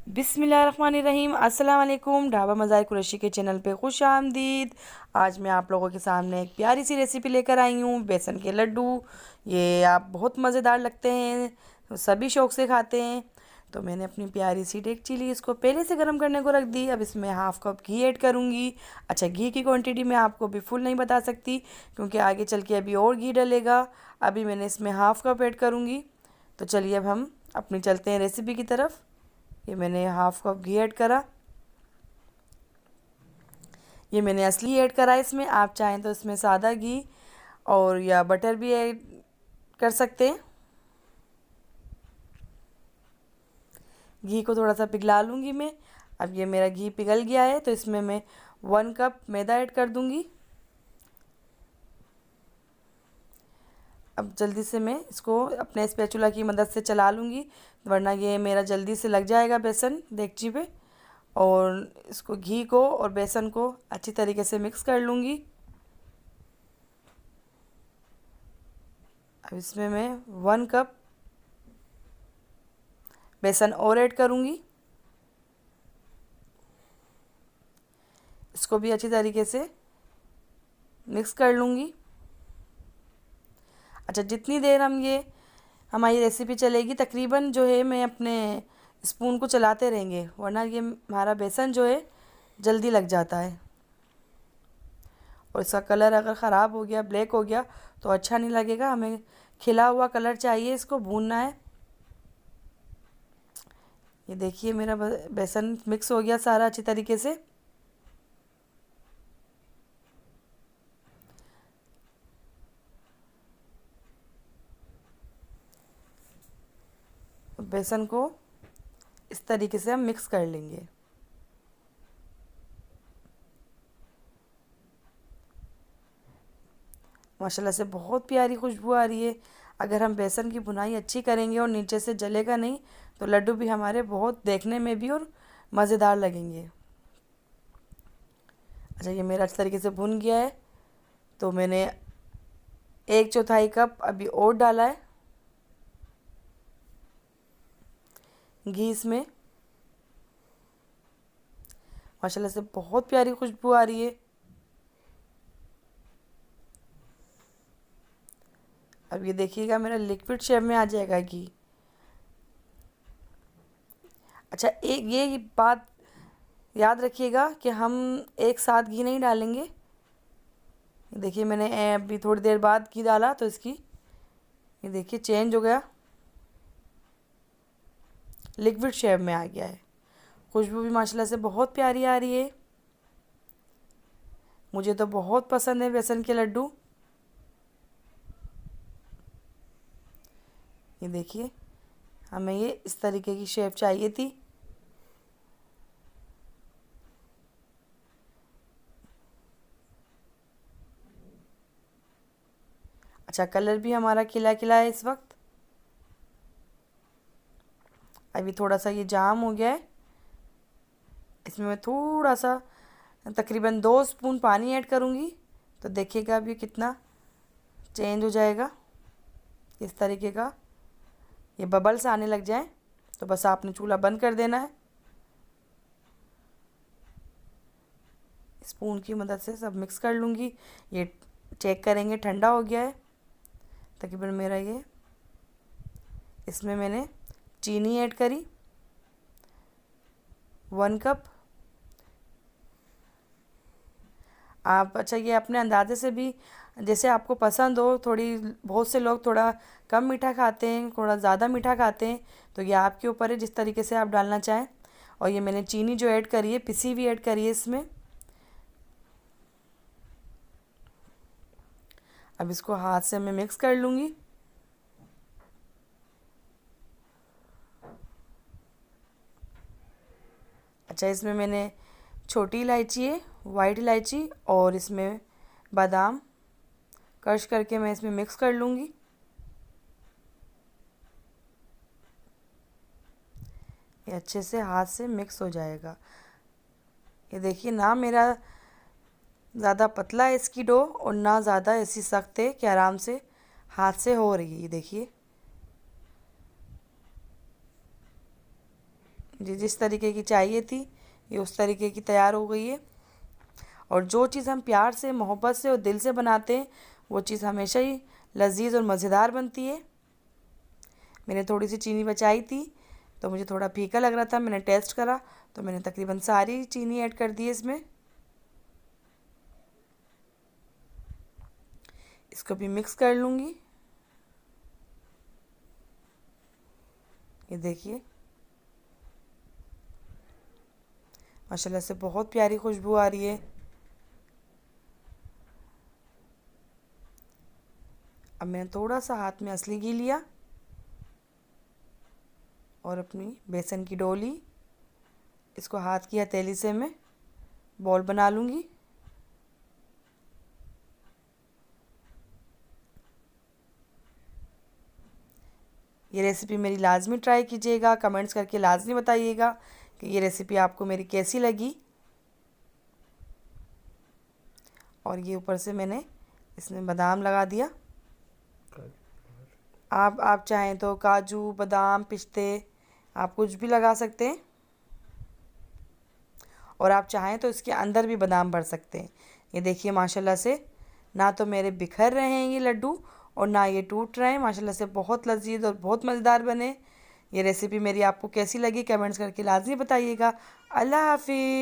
बिस्मिल्लाहिर्रहमानिर्रहीम। अस्सलाम वालेकुम। ढाबा मज़ाहिर कुरैशी के चैनल पे खुश आमदीद। आज मैं आप लोगों के सामने एक प्यारी सी रेसिपी लेकर आई हूँ, बेसन के लड्डू। ये आप बहुत मज़ेदार लगते हैं, तो सभी शौक़ से खाते हैं। तो मैंने अपनी प्यारी सी डेगची ली, इसको पहले से गर्म करने को रख दी। अब इसमें हाफ़ कप घी ऐड करूँगी। अच्छा, घी की क्वांटिटी मैं आपको भी फुल नहीं बता सकती, क्योंकि आगे चल के अभी और घी डलेगा। अभी मैंने इसमें हाफ़ कप ऐड करूँगी। तो चलिए अब हम अपनी चलते हैं रेसिपी की तरफ। ये मैंने हाफ़ कप घी ऐड करा। ये मैंने असली ऐड करा है इसमें। आप चाहें तो इसमें सादा घी और या बटर भी ऐड कर सकते हैं। घी को थोड़ा सा पिघला लूँगी मैं। अब ये मेरा घी पिघल गया है, तो इसमें मैं 1 कप मैदा ऐड कर दूँगी। अब जल्दी से मैं इसको अपने स्पैचुला की मदद से चला लूँगी, वरना ये मेरा जल्दी से लग जाएगा बेसन देगची पे। और इसको घी को और बेसन को अच्छी तरीके से मिक्स कर लूँगी। अब इसमें मैं 1 कप बेसन और ऐड करूँगी। इसको भी अच्छी तरीके से मिक्स कर लूँगी। अच्छा, जितनी देर हमारी रेसिपी चलेगी, तकरीबन जो है मैं अपने स्पून को चलाते रहेंगे, वरना ये हमारा बेसन जो है जल्दी लग जाता है। और इसका कलर अगर ख़राब हो गया, ब्लैक हो गया, तो अच्छा नहीं लगेगा। हमें खिला हुआ कलर चाहिए, इसको भूनना है। ये देखिए मेरा बेसन मिक्स हो गया सारा अच्छी तरीके से। बेसन को इस तरीके से हम मिक्स कर लेंगे। माशाल्लाह से बहुत प्यारी खुशबू आ रही है। अगर हम बेसन की भुनाई अच्छी करेंगे और नीचे से जलेगा नहीं, तो लड्डू भी हमारे बहुत देखने में भी और मज़ेदार लगेंगे। अच्छा, ये मेरा अच्छी तरीके से भुन गया है, तो मैंने 1/4 कप अभी और डाला है घी इसमें। माशाल्लाह से बहुत प्यारी खुशबू आ रही है। अब ये देखिएगा मेरा लिक्विड शेप में आ जाएगा घी। अच्छा, एक ये बात याद रखिएगा कि हम एक साथ घी नहीं डालेंगे। देखिए मैंने अभी थोड़ी देर बाद घी डाला, तो इसकी ये देखिए चेंज हो गया, लिक्विड शेप में आ गया है। खुशबू भी माशाल्लाह से बहुत प्यारी आ रही है। मुझे तो बहुत पसंद है बेसन के लड्डू। ये देखिए, हमें ये इस तरीके की शेप चाहिए थी। अच्छा, कलर भी हमारा खिला खिला है इस वक्त। अभी थोड़ा सा ये जाम हो गया है, इसमें मैं थोड़ा सा तकरीबन 2 स्पून पानी ऐड करूँगी। तो देखिएगा अभी कितना चेंज हो जाएगा। इस तरीके का ये बबल्स आने लग जाए, तो बस आपने चूल्हा बंद कर देना है। स्पून की मदद से सब मिक्स कर लूँगी। ये चेक करेंगे ठंडा हो गया है तकरीबन मेरा ये। इसमें मैंने चीनी ऐड करी 1 कप। आप अच्छा ये अपने अंदाजे से भी जैसे आपको पसंद हो, थोड़ी बहुत से लोग थोड़ा कम मीठा खाते हैं, थोड़ा ज़्यादा मीठा खाते हैं, तो ये आपके ऊपर है जिस तरीके से आप डालना चाहें। और ये मैंने चीनी जो ऐड करी है, पिसी हुई ऐड करी है इसमें। अब इसको हाथ से मैं मिक्स कर लूँगी। अच्छा, इसमें मैंने छोटी इलायची है, वाइट इलायची, और इसमें बादाम क्रश करके मैं इसमें मिक्स कर लूँगी। ये अच्छे से हाथ से मिक्स हो जाएगा। ये देखिए ना, मेरा ज़्यादा पतला है इसकी डो, और ना ज़्यादा ऐसी सख्त है कि आराम से हाथ से हो रही है। ये देखिए जी जिस तरीके की चाहिए थी ये उस तरीके की तैयार हो गई है। और जो चीज़ हम प्यार से, मोहब्बत से और दिल से बनाते हैं वो चीज़ हमेशा ही लजीज और मज़ेदार बनती है। मैंने थोड़ी सी चीनी बचाई थी तो मुझे थोड़ा फीका लग रहा था, मैंने टेस्ट करा तो मैंने तकरीबन सारी चीनी ऐड कर दी है इसमें। इसको भी मिक्स कर लूँगी। ये देखिए माशाल्लाह से बहुत प्यारी खुशबू आ रही है। अब मैंने थोड़ा सा हाथ में असली घी लिया और अपनी बेसन की डोली, इसको हाथ की हथेली से मैं बॉल बना लूँगी। ये रेसिपी मेरी लाजमी ट्राई कीजिएगा, कमेंट्स करके लाजमी बताइएगा कि ये रेसिपी आपको मेरी कैसी लगी। और ये ऊपर से मैंने इसमें बादाम लगा दिया। आप चाहें तो काजू, बादाम, पिस्ते आप कुछ भी लगा सकते हैं। और आप चाहें तो इसके अंदर भी बादाम भर सकते हैं। ये देखिए माशाल्लाह से ना तो मेरे बिखर रहे हैं ये लड्डू और ना ये टूट रहे हैं। माशाल्लाह से बहुत लजीज और बहुत मज़ेदार बने। ये रेसिपी मेरी आपको कैसी लगी कमेंट्स करके लाजमी बताइएगा। अल्लाह हाफिज़।